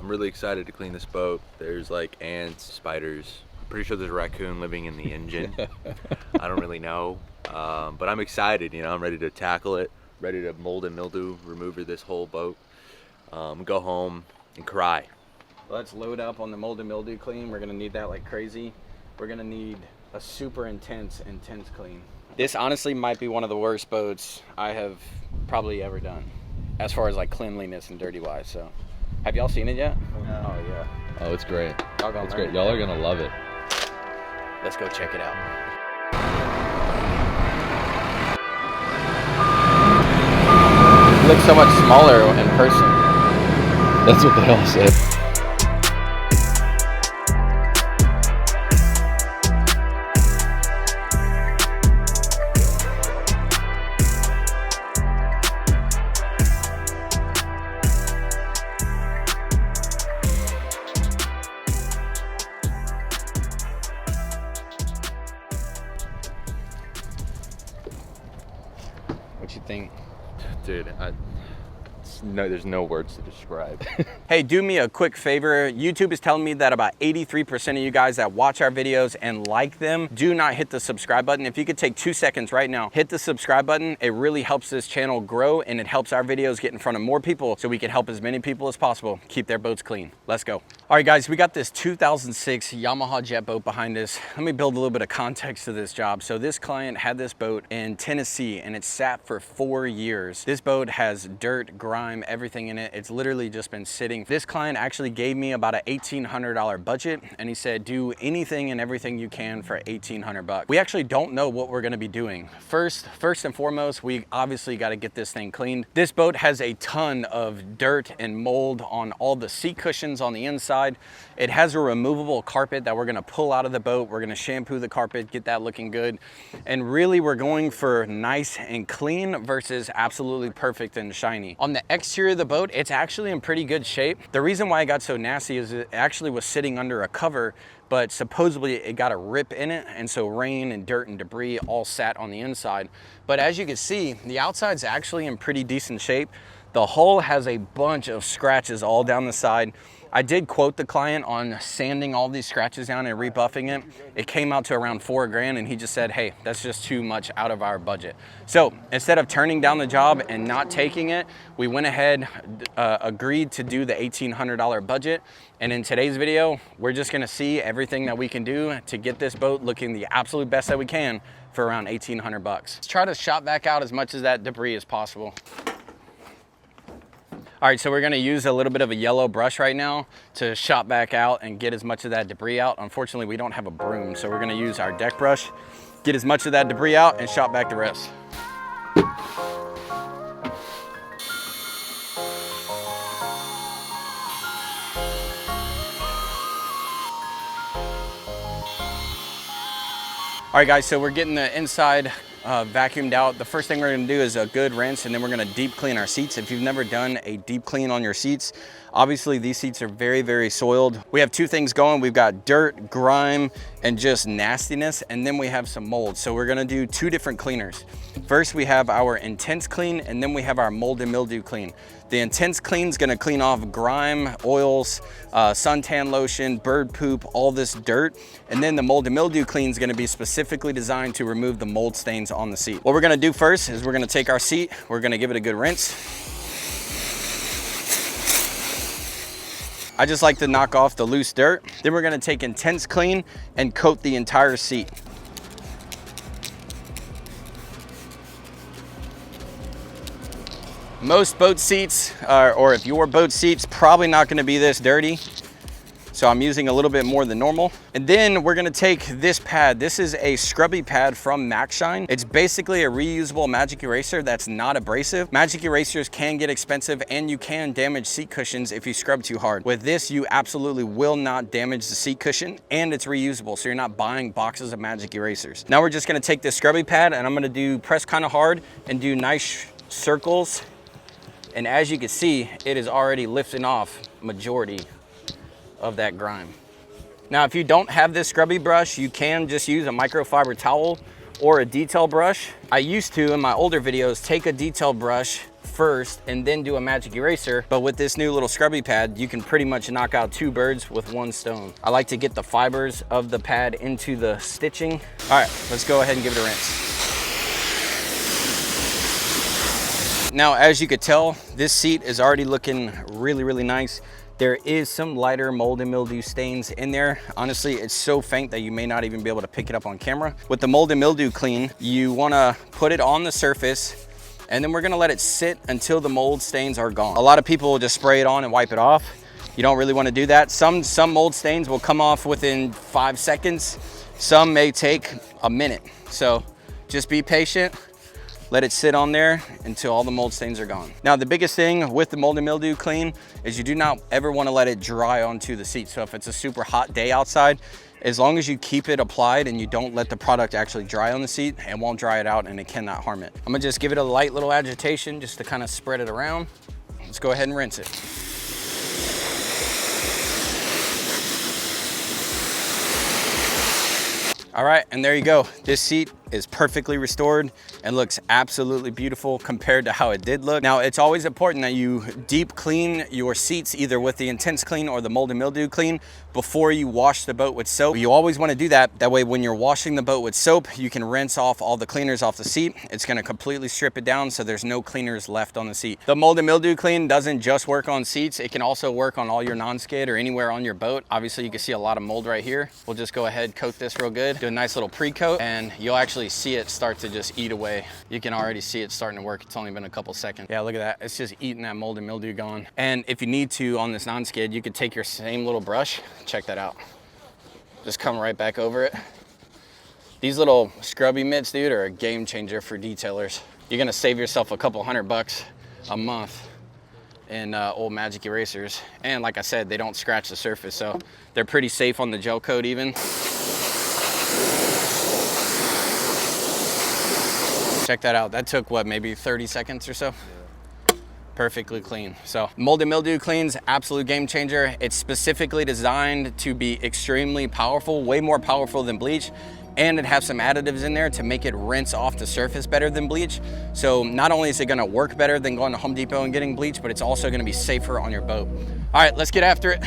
I'm really excited to clean this boat. There's like ants, spiders. I'm pretty sure there's a raccoon living in the engine. I don't really know, but I'm excited. You know, I'm ready to tackle it, ready to mold and mildew remover this whole boat. Go home and cry. Let's load up on the mold and mildew clean. We're gonna need that like crazy. We're gonna need a super intense clean. This honestly might be one of the worst boats I have probably ever done, as far as like cleanliness and dirty wise. So, have y'all seen it yet? No. Oh yeah. Oh, it's great. It's great. Y'all are gonna love it. Let's go check it out. It looks so much smaller in person. That's what they all said. What you think? Dude, no, there's no words to describe. Hey, do me a quick favor. YouTube is telling me that about 83% of you guys that watch our videos and like them do not hit the subscribe button. If you could take 2 seconds right now, hit the subscribe button. It really helps this channel grow and it helps our videos get in front of more people so we can help as many people as possible keep their boats clean. Let's go. All right, guys, we got this 2006 Yamaha jet boat behind us. Let me build a little bit of context to this job. So this client had this boat in Tennessee and it sat for 4 years. This boat has dirt, grime, everything in it. It's literally just been sitting. This client actually gave me about an $1,800 budget and he said, do anything and everything you can for 1,800 bucks. We actually don't know what we're gonna be doing. First and foremost, we obviously gotta get this thing cleaned. This boat has a ton of dirt and mold on all the seat cushions on the inside. It has a removable carpet that we're gonna pull out of the boat. We're gonna shampoo the carpet, get that looking good. And really we're going for nice and clean versus absolutely perfect and shiny. On the exterior of the boat, it's actually in pretty good shape. The reason why it got so nasty is it actually was sitting under a cover, but supposedly it got a rip in it, and so rain and dirt and debris all sat on the inside. But as you can see, the outside's actually in pretty decent shape. The hull has a bunch of scratches all down the side. I did quote the client on sanding all these scratches down and rebuffing it. It came out to around $4 grand and he just said, hey, that's just too much out of our budget. So instead of turning down the job and not taking it, we went ahead, agreed to do the $1,800 budget. And in today's video, we're just gonna see everything that we can do to get this boat looking the absolute best that we can for around 1,800 bucks. Let's try to shop back out as much of that debris as possible. All right, so we're gonna use a little bit of a yellow brush right now to shop back out and get as much of that debris out. Unfortunately, we don't have a broom, so we're gonna use our deck brush, get as much of that debris out and shop back the rest. All right, guys, so we're getting the inside vacuumed out. The first thing we're gonna do is a good rinse, and then we're gonna deep clean our seats. If you've never done a deep clean on your seats, obviously these seats are very, very soiled. We have two things going. We've got dirt, grime, and just nastiness, and then we have some mold. So we're gonna do two different cleaners. First, we have our intense clean, and then we have our mold and mildew clean. The intense clean is gonna clean off grime, oils, suntan lotion, bird poop, all this dirt. And then the mold and mildew clean is gonna be specifically designed to remove the mold stains on the seat. What we're gonna do first is we're gonna take our seat, we're gonna give it a good rinse. I just like to knock off the loose dirt. Then we're gonna take intense clean and coat the entire seat. Most boat seats, or if your boat seat's probably not gonna be this dirty. So I'm using a little bit more than normal. And then we're gonna take this pad. This is a scrubby pad from MaxShine. It's basically a reusable magic eraser that's not abrasive. Magic erasers can get expensive and you can damage seat cushions if you scrub too hard. With this, you absolutely will not damage the seat cushion, and it's reusable, so you're not buying boxes of magic erasers. Now we're just gonna take this scrubby pad and I'm gonna press kind of hard and do nice circles. And as you can see, it is already lifting off majority of that grime. Now, if you don't have this scrubby brush, you can just use a microfiber towel or a detail brush. I used to, in my older videos, take a detail brush first and then do a magic eraser, but with this new little scrubby pad, you can pretty much knock out 2 birds with 1 stone. I like to get the fibers of the pad into the stitching. All right, let's go ahead and give it a rinse. Now, as you could tell, this seat is already looking really, really nice. There is some lighter mold and mildew stains in there. Honestly, it's so faint that you may not even be able to pick it up on camera. With the mold and mildew clean, you wanna put it on the surface, and then we're gonna let it sit until the mold stains are gone. A lot of people will just spray it on and wipe it off. You don't really wanna do that. Some mold stains will come off within 5 seconds. Some may take a minute. So just be patient. Let it sit on there until all the mold stains are gone. Now, the biggest thing with the mold and mildew clean is you do not ever want to let it dry onto the seat. So if it's a super hot day outside, as long as you keep it applied and you don't let the product actually dry on the seat, it won't dry it out and it cannot harm it. I'm gonna just give it a light little agitation just to kind of spread it around. Let's go ahead and rinse it. All right, and there you go. This seat is perfectly restored and looks absolutely beautiful compared to how it did look. Now, it's always important that you deep clean your seats either with the intense clean or the mold and mildew clean before you wash the boat with soap. You always want to do that. That way, when you're washing the boat with soap, you can rinse off all the cleaners off the seat. It's going to completely strip it down so there's no cleaners left on the seat. The mold and mildew clean doesn't just work on seats. It can also work on all your non-skid or anywhere on your boat. Obviously, you can see a lot of mold right here. We'll just go ahead, coat this real good, do a nice little pre-coat, and you'll actually see it start to just eat away. You can already see it starting to work. It's only been a couple seconds. Yeah, look at that. It's just eating that mold and mildew gone. And if you need to on this non-skid, you could take your same little brush. Check that out. Just come right back over it. These little scrubby mitts, dude, are a game changer for detailers. You're gonna save yourself a couple $100 a month in old magic erasers. And like I said, they don't scratch the surface, so they're pretty safe on the gel coat even. Check that out. That took what, maybe 30 seconds or so? Yeah. Perfectly clean. So mold and mildew cleans, absolute game changer. It's specifically designed to be extremely powerful, way more powerful than bleach. And it has some additives in there to make it rinse off the surface better than bleach. So not only is it gonna work better than going to Home Depot and getting bleach, but it's also gonna be safer on your boat. All right, let's get after it.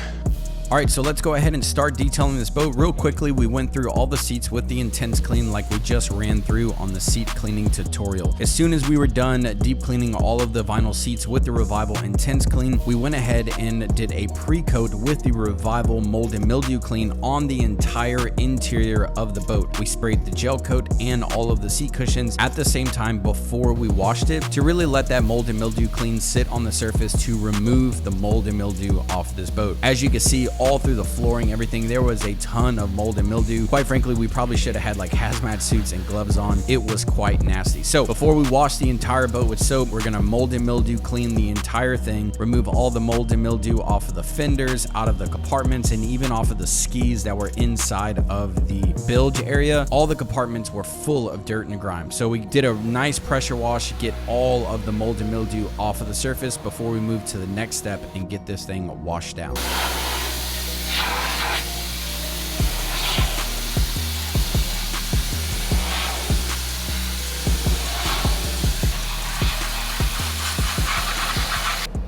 All right, so let's go ahead and start detailing this boat. Real quickly, we went through all the seats with the intense clean like we just ran through on the seat cleaning tutorial. As soon as we were done deep cleaning all of the vinyl seats with the Revival intense clean, we went ahead and did a pre-coat with the Revival mold and mildew clean on the entire interior of the boat. We sprayed the gel coat and all of the seat cushions at the same time before we washed it to really let that mold and mildew clean sit on the surface to remove the mold and mildew off this boat. As you can see, all through the flooring, everything, there was a ton of mold and mildew. Quite frankly, we probably should have had like hazmat suits and gloves on. It was quite nasty. So before we wash the entire boat with soap, we're gonna mold and mildew clean the entire thing, remove all the mold and mildew off of the fenders, out of the compartments, and even off of the skis that were inside of the bilge area. All the compartments were full of dirt and grime. So we did a nice pressure wash, get all of the mold and mildew off of the surface before we move to the next step and get this thing washed down.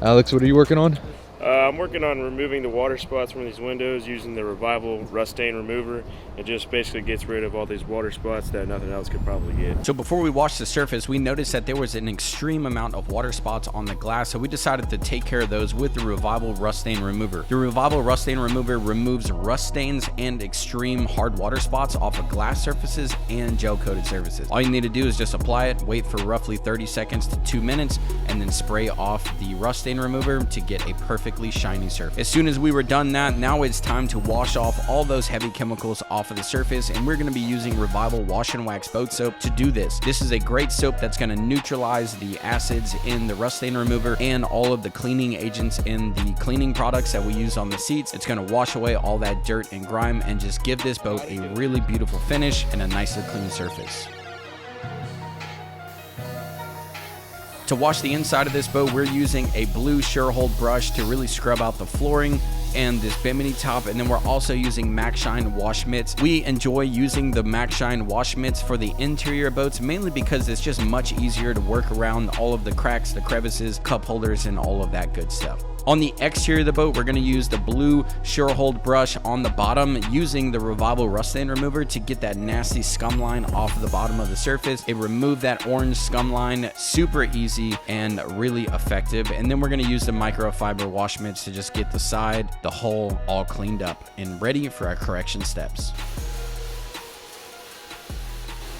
Alex, what are you working on? I'm working on removing the water spots from these windows using the Revival rust stain remover. It just basically gets rid of all these water spots that nothing else could probably get. So before we washed the surface, we noticed that there was an extreme amount of water spots on the glass, so we decided to take care of those with the Revival rust stain remover. The Revival rust stain remover removes rust stains and extreme hard water spots off of glass surfaces and gel coated surfaces. All you need to do is just apply it, wait for roughly 30 seconds to 2 minutes, and then spray off the rust stain remover to get a perfectly shiny surface. As soon as we were done that, now it's time to wash off all those heavy chemicals off of the surface, and we're going to be using Revival Wash and Wax Boat Soap to do this. This is a great soap that's going to neutralize the acids in the rust stain remover and all of the cleaning agents in the cleaning products that we use on the seats. It's going to wash away all that dirt and grime and just give this boat a really beautiful finish and a nicely clean surface. To wash the inside of this boat, we're using a blue Sure-Hold brush to really scrub out the flooring and this bimini top, and then we're also using Max Shine wash mitts. We enjoy using the Max Shine wash mitts for the interior boats, mainly because it's just much easier to work around all of the cracks, the crevices, cup holders, and all of that good stuff. On the exterior of the boat, we're going to use the blue Surehold brush on the bottom, using the Revival rust stain remover to get that nasty scum line off of the bottom of the surface. It removed that orange scum line, super easy and really effective. And then we're going to use the microfiber wash mitts to just get the side, the hull all cleaned up and ready for our correction steps.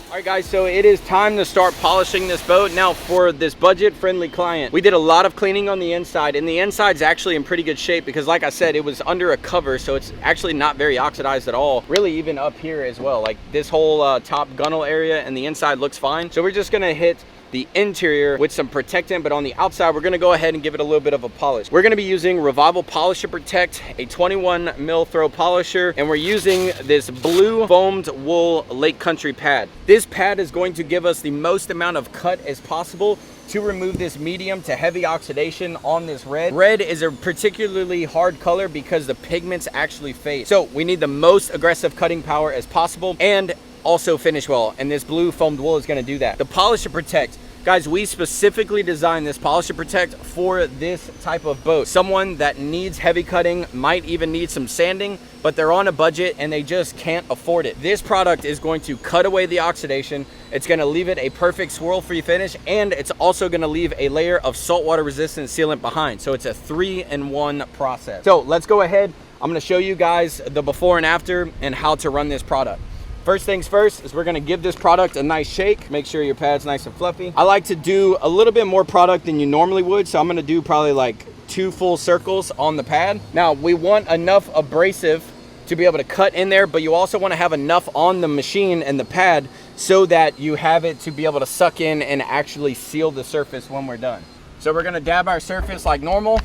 All right, guys, so it is time to start polishing this boat. Now, for this budget-friendly client, we did a lot of cleaning on the inside, and the inside's actually in pretty good shape because, like I said, it was under a cover, so it's actually not very oxidized at all. Really, even up here as well. Like, this whole top gunnel area and the inside looks fine. So we're just gonna hit the interior with some protectant, but on the outside, we're gonna go ahead and give it a little bit of a polish. We're gonna be using Revival Polisher Protect, a 21 mil throw polisher, and we're using this blue foamed wool Lake Country pad. This pad is going to give us the most amount of cut as possible to remove this medium to heavy oxidation on this red. Red is a particularly hard color because the pigments actually fade. So we need the most aggressive cutting power as possible and also finish well, and this blue foamed wool is going to do that. The Polisher Protect, guys, we specifically designed this Polisher Protect for this type of boat. Someone that needs heavy cutting, might even need some sanding, but they're on a budget and they just can't afford it. This product is going to cut away the oxidation. It's going to leave it a perfect swirl-free finish, and it's also going to leave a layer of saltwater resistant sealant behind. So it's a 3-in-1 process. So let's go ahead. I'm going to show you guys the before and after and how to run this product. First things first is we're gonna give this product a nice shake. Make sure your pad's nice and fluffy. I like to do a little bit more product than you normally would, so I'm gonna do probably like 2 full circles on the pad. Now, we want enough abrasive to be able to cut in there, but you also wanna have enough on the machine and the pad so that you have it to be able to suck in and actually seal the surface when we're done. So we're gonna dab our surface like normal.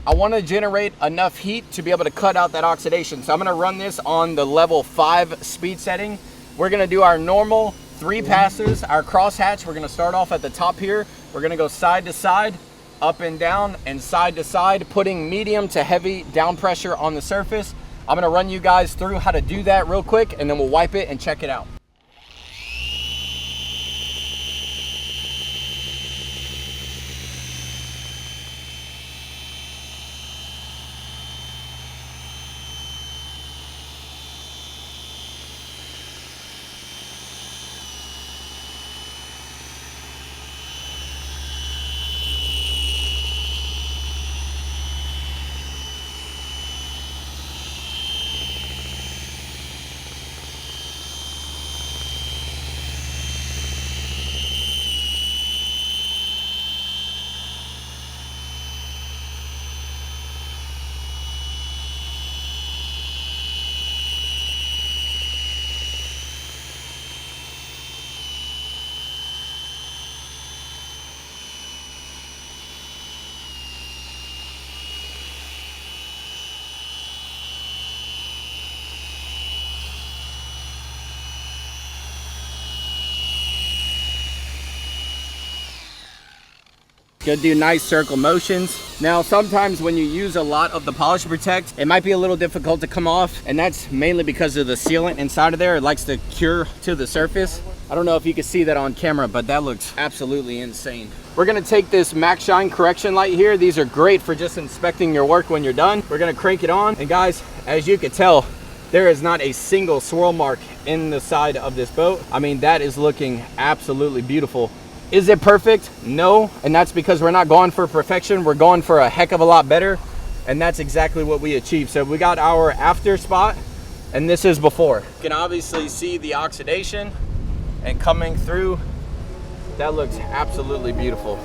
I want to generate enough heat to be able to cut out that oxidation. So I'm going to run this on the level 5 speed setting. We're going to do our normal 3 passes, our crosshatch. We're going to start off at the top here. We're going to go side to side, up and down, and side to side, putting medium to heavy down pressure on the surface. I'm going to run you guys through how to do that real quick, and then we'll wipe it and check it out. Gonna do nice circle motions. Now, sometimes when you use a lot of the Polisher Protect, it might be a little difficult to come off, and that's mainly because of the sealant inside of there. It likes to cure to the surface. I don't know if you can see that on camera, but that looks absolutely insane. We're gonna take this Max Shine correction light here. These are great for just inspecting your work when you're done. We're gonna crank it on, and guys, as you can tell, there is not a single swirl mark in the side of this boat. I mean, that is looking absolutely beautiful. Is it perfect? No, and that's because we're not going for perfection. We're going for a heck of a lot better, and that's exactly what we achieved. So we got our after spot, and this is before. You can obviously see the oxidation, and coming through, that looks absolutely beautiful.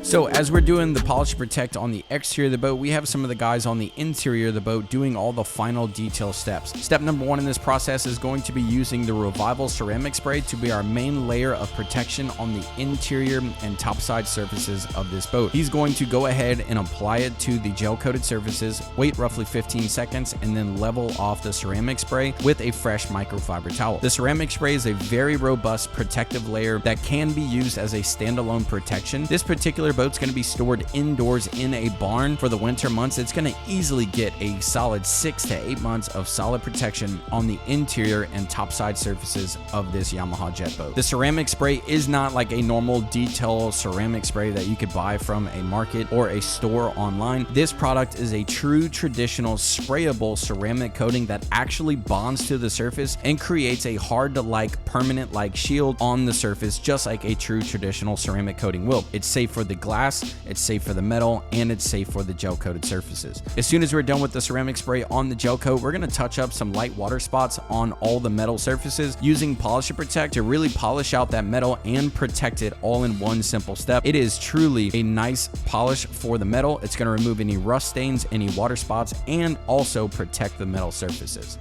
So as we're doing the polish and protect on the exterior of the boat, we have some of the guys on the interior of the boat doing all the final detail steps. Step number 1 in this process is going to be using the Revival ceramic spray to be our main layer of protection on the interior and topside surfaces of this boat. He's going to go ahead and apply it to the gel coated surfaces, wait roughly 15 seconds, and then level off the ceramic spray with a fresh microfiber towel. The ceramic spray is a very robust protective layer that can be used as a standalone protection. This particular boat's going to be stored indoors in a barn for the winter months. It's going to easily get a solid 6 to 8 months of solid protection on the interior and topside surfaces of this Yamaha jet boat. The ceramic spray is not like a normal detail ceramic spray that you could buy from a market or a store online. This product is a true traditional sprayable ceramic coating that actually bonds to the surface and creates a hard to like permanent like shield on the surface, just like a true traditional ceramic coating will. It's safe for the glass, it's safe for the metal, and it's safe for the gel coated surfaces. As soon as we're done with the ceramic spray on the gel coat, we're going to touch up some light water spots on all the metal surfaces using polish and protect to really polish out that metal and protect it all in one simple step. It is truly a nice polish for the metal. It's going to remove any rust stains, any water spots, and also protect the metal surfaces.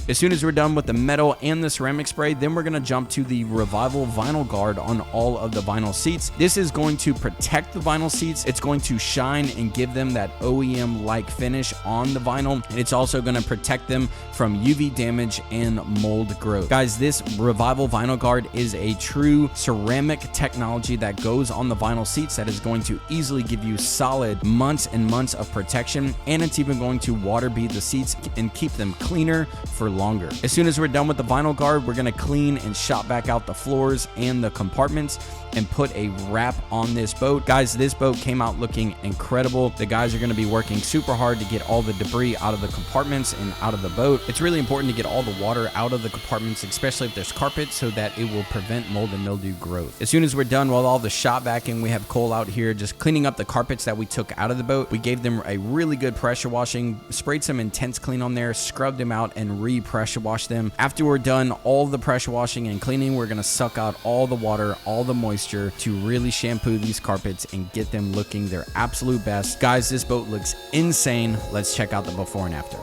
As soon as we're done with the metal and the ceramic spray, then we're going to jump to the Revival vinyl guard on all of the vinyl seats. This is going to protect the vinyl seats. It's going to shine and give them that OEM-like finish on the vinyl. And it's also going to protect them from UV damage and mold growth. Guys, this Revival vinyl guard is a true ceramic technology that goes on the vinyl seats that is going to easily give you solid months and months of protection. And it's even going to water bead the seats and keep them cleaner for longer. As soon as we're done with the vinyl guard, we're going to clean and shop back out the floors and the compartments and put a wrap on this boat. Guys, this boat came out looking incredible. The guys are going to be working super hard to get all the debris out of the compartments and out of the boat. It's really important to get all the water out of the compartments, especially if there's carpet, so that it will prevent mold and mildew growth. As soon as we're done with all the shop backing, we have Cole out here just cleaning up the carpets that we took out of the boat. We gave them a really good pressure washing, sprayed some intense clean on there, scrubbed them out, and pressure wash them. After we're done all the pressure washing and cleaning, we're going to suck out all the water, all the moisture to really shampoo these carpets and get them looking their absolute best. Guys, this boat looks insane. Let's check out the before and after.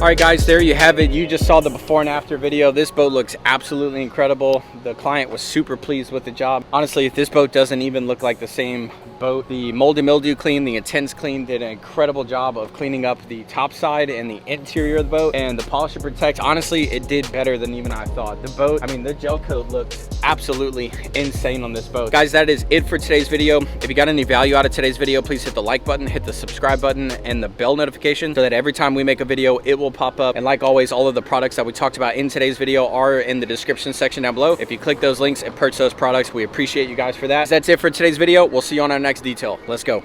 All right, guys, there you have it. You just saw the before and after video. This boat looks absolutely incredible. The client was super pleased with the job. Honestly, if this boat doesn't even look like the same boat, the mold and mildew clean, the intense clean did an incredible job of cleaning up the top side and the interior of the boat, and the polish and protect, honestly, it did better than even I thought. The boat, I mean, the gel coat looks absolutely insane on this boat. Guys, that is it for today's video. If you got any value out of today's video, please hit the like button, hit the subscribe button, and the bell notification so that every time we make a video, it will pop up. And like always, all of the products that we talked about in today's video are in the description section down below. If you click those links and purchase those products, we appreciate you guys for that. That's it for today's video. We'll see you on our next detail. Let's go.